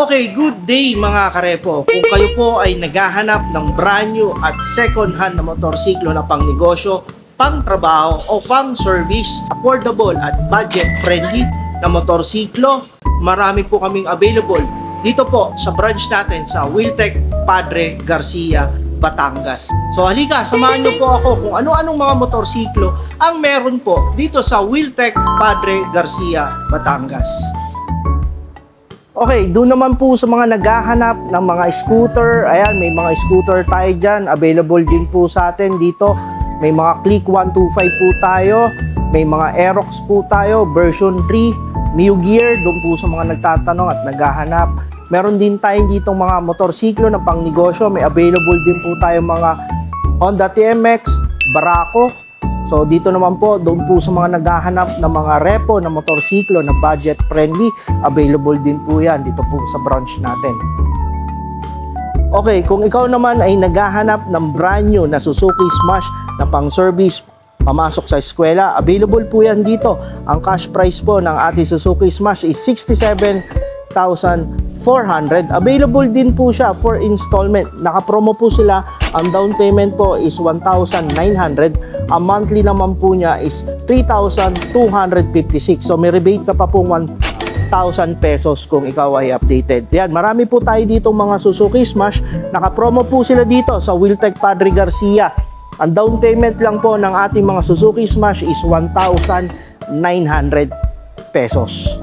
Okay, good day mga karepo. Kung kayo po ay naghahanap ng brand new at second hand na motorsiklo na pang negosyo, pang trabaho o pang service, affordable at budget friendly na motorsiklo, marami po kaming available dito po sa branch natin sa Wheeltech Padre Garcia, Batangas. So halika, samahan niyo po ako kung ano-anong mga motorsiklo ang meron po dito sa Wheeltech Padre Garcia, Batangas. Okay, doon naman po sa mga naghahanap ng mga scooter, ayan, may mga scooter tayo dyan, available din po sa atin dito. May mga Click 125 po tayo, may mga Aerox po tayo, version 3, Mio Gear, doon po sa mga nagtatanong at naghahanap. Meron din tayo dito mga motorsiklo na pang negosyo, may available din po tayo mga Honda TMX, Barako. So dito naman po, doon po sa mga naghahanap ng mga repo na motorsiklo na budget friendly, available din po yan dito po sa branch natin. Okay, kung ikaw naman ay naghahanap ng brand new na Suzuki Smash na pang service, pamasok sa eskwela, available po yan dito. Ang cash price po ng ating Suzuki Smash is 67,400. Available din po siya for installment. Naka-promo po sila. Ang down payment po is 1,900. Ang monthly naman po niya is 3,256. So may rebate ka pa po 1,000 pesos kung ikaw ay updated. Yan, marami po tayo dito mga Suzuki Smash. Naka-promo po sila dito sa Wheeltech Padre Garcia. Ang down payment lang po ng ating mga Suzuki Smash is 1,900 pesos.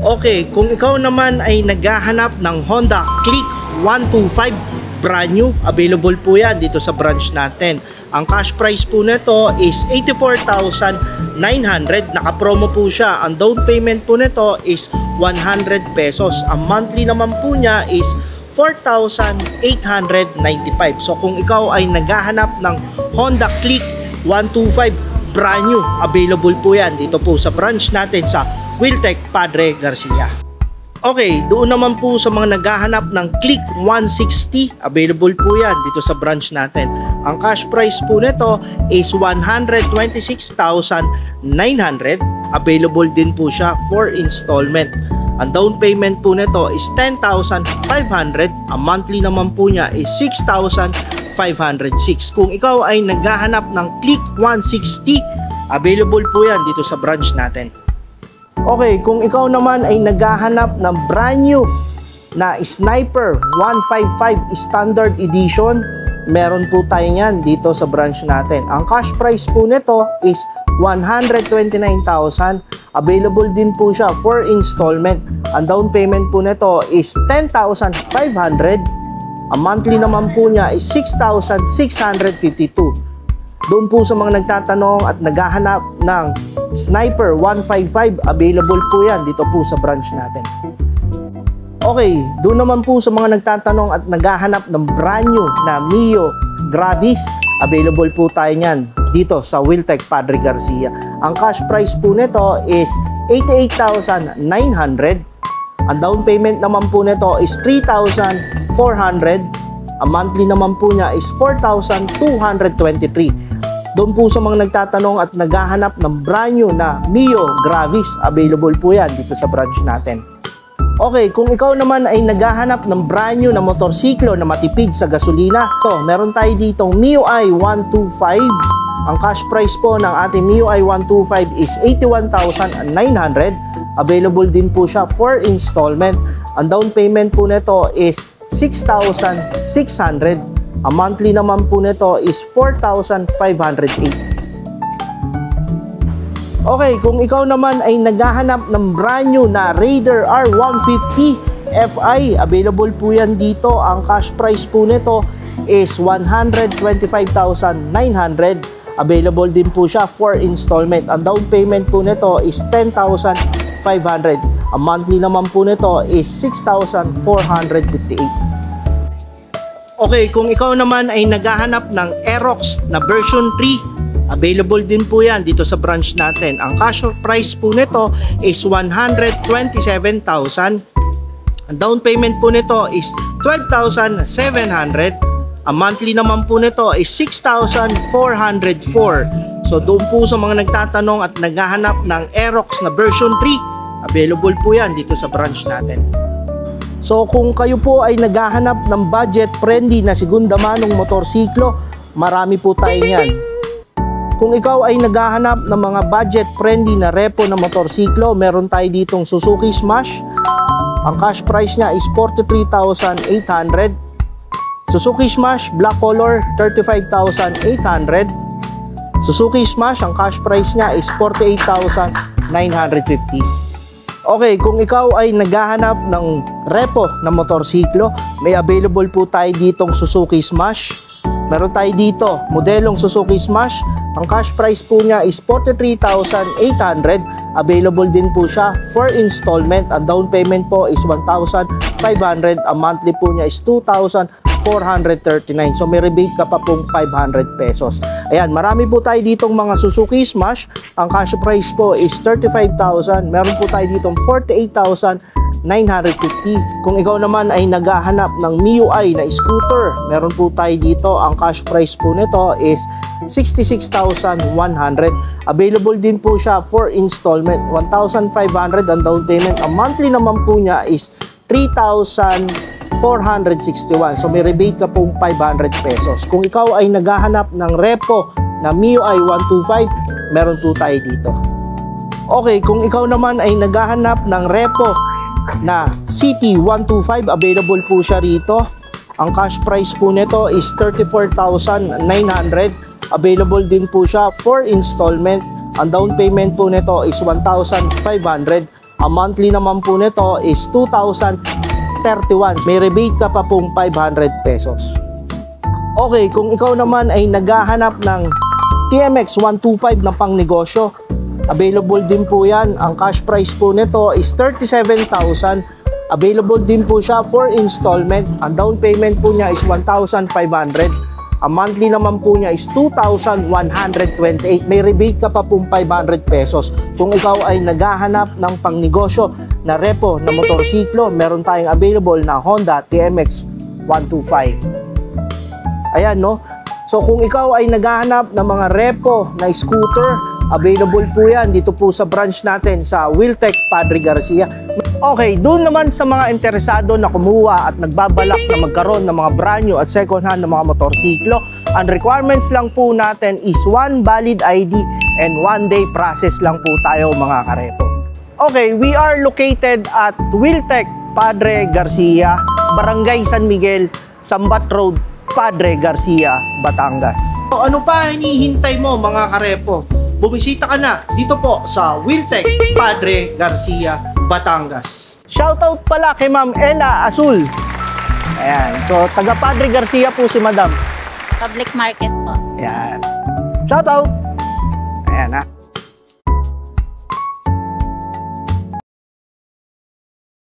Okay, kung ikaw naman ay naghahanap ng Honda Click 125 brand new, available po yan dito sa branch natin. Ang cash price po nito is 84,900. Naka-promo po siya. Ang down payment po nito is 100 pesos. Ang monthly naman po niya is 4,895. So kung ikaw ay naghahanap ng Honda Click 125 brand new, available po yan dito po sa branch natin sa Wheeltech Padre Garcia. Okay, doon naman po sa mga naghahanap ng Click 160, available po yan dito sa branch natin. Ang cash price po nito is 126,900. Available din po siya for installment. Ang down payment po nito is 10,500. Ang monthly naman po niya is 6,506. Kung ikaw ay naghahanap ng Click 160, available po yan dito sa branch natin. Okay, kung ikaw naman ay naghahanap ng brand new na Sniper 155 Standard Edition, meron po tayo yan dito sa branch natin. Ang cash price po nito is 129,000. Available din po siya for installment. Ang down payment po nito is 10,500. Ang monthly naman po niya is 6,652. Doon po sa mga nagtatanong at naghahanap ng Sniper 155, available po yan dito po sa branch natin. Okay, doon naman po sa mga nagtatanong at naghahanap ng brand new na Mio Gravis, available po tayo niyan dito sa Wheeltech Padre Garcia. Ang cash price po nito is 88,900. Ang down payment naman po nito is 3,400. Ang monthly naman po niya is 4,223. Doon po sa mga nagtatanong at naghahanap ng brand new na Mio Gravis, available po yan dito sa branch natin. Okay, kung ikaw naman ay naghahanap ng brand new na motorsiklo na matipid sa gasolina, meron tayo ditong MIUI 125. Ang cash price po ng ating MIUI 125 is 81,900. Available din po siya for installment. Ang down payment po nito is 6,600. Ang monthly naman po nito is 4,508. Okay, kung ikaw naman ay naghahanap ng brand new na Raider R150 Fi, available po yan dito. Ang cash price po nito is 125,900. Available din po siya for installment. Ang down payment po nito is 10,500. Ang monthly naman po nito is 6,458. Okay, kung ikaw naman ay naghahanap ng Aerox na version 3, available din po yan dito sa branch natin. Ang cash price po nito is 127,000. Ang down payment po nito is 12,700. Ang monthly naman po nito is 6,404. So doon po sa mga nagtatanong at naghahanap ng Aerox na version 3, available po yan dito sa branch natin. So kung kayo po ay naghahanap ng budget-friendly na segunda manong motorsiklo, marami po tayo niyan. Kung ikaw ay naghahanap ng mga budget-friendly na repo na motorsiklo, meron tayo ditong Suzuki Smash. Ang cash price niya is 43,800. Suzuki Smash Black Color, 35,800. Suzuki Smash, ang cash price niya is 48,950. Okay, kung ikaw ay naghahanap ng repo na motorsiklo, may available po tayo ditong Suzuki Smash. Meron tayo dito, modelong Suzuki Smash. Ang cash price po niya is 43,800. Available din po siya for installment. Ang down payment po is 1,500. Ang monthly po niya is 2,439. So may rebate ka pa pong 500 pesos. Ayan, marami po tayo ditong mga Suzuki Smash. Ang cash price po is 35,000. Meron po tayo ditong 48,950. Kung ikaw naman ay naghahanap ng MIUI na scooter, meron po tayo dito. Ang cash price po nito is 66,100. Available din po siya for installment. 1,500 ang down payment. Ang monthly naman po niya is 3,461. So may rebate ka pong 500 pesos. Kung ikaw ay naghahanap ng repo na MIUI 125, meron po tayo dito. Okay, kung ikaw naman ay naghahanap ng repo na CT 125, available po siya rito. Ang cash price po nito is 34,900. Available din po siya for installment. Ang down payment po nito is 1,500. Ang monthly naman po nito is 2,031. May rebate ka pa pong 500 pesos. Okay, kung ikaw naman ay naghahanap ng TMX 125 na pangnegosyo, available din po yan. Ang cash price po nito is 37,000. Available din po siya for installment. Ang down payment po niya is 1,500. Ang monthly naman po niya is 2,128. May rebate ka pa pong 500 pesos. Kung ikaw ay naghahanap ng pangnegosyo na repo na motorsiklo, meron tayong available na Honda TMX 125. Ayan, no? So kung ikaw ay naghahanap ng mga repo na scooter, available po yan dito po sa branch natin sa Wheeltech Padre Garcia. Okay, doon naman sa mga interesado na kumuha at nagbabalak na magkaroon ng mga brand new at second hand na mga motorsiklo, ang requirements lang po natin is 1 valid ID and 1 day process lang po tayo mga karepo. Okay, we are located at Wheeltech Padre Garcia, Barangay San Miguel, Sambat Road, Padre Garcia, Batangas. So, ano pa hinihintay mo mga karepo? Bumisita ka na dito po sa Wheeltech Padre Garcia, Batangas. Shoutout pala kay Ma'am Ella Azul. Ayan. So, taga Padre Garcia po si Madam. Public market po. Ayan. Shoutout. Ayan ha.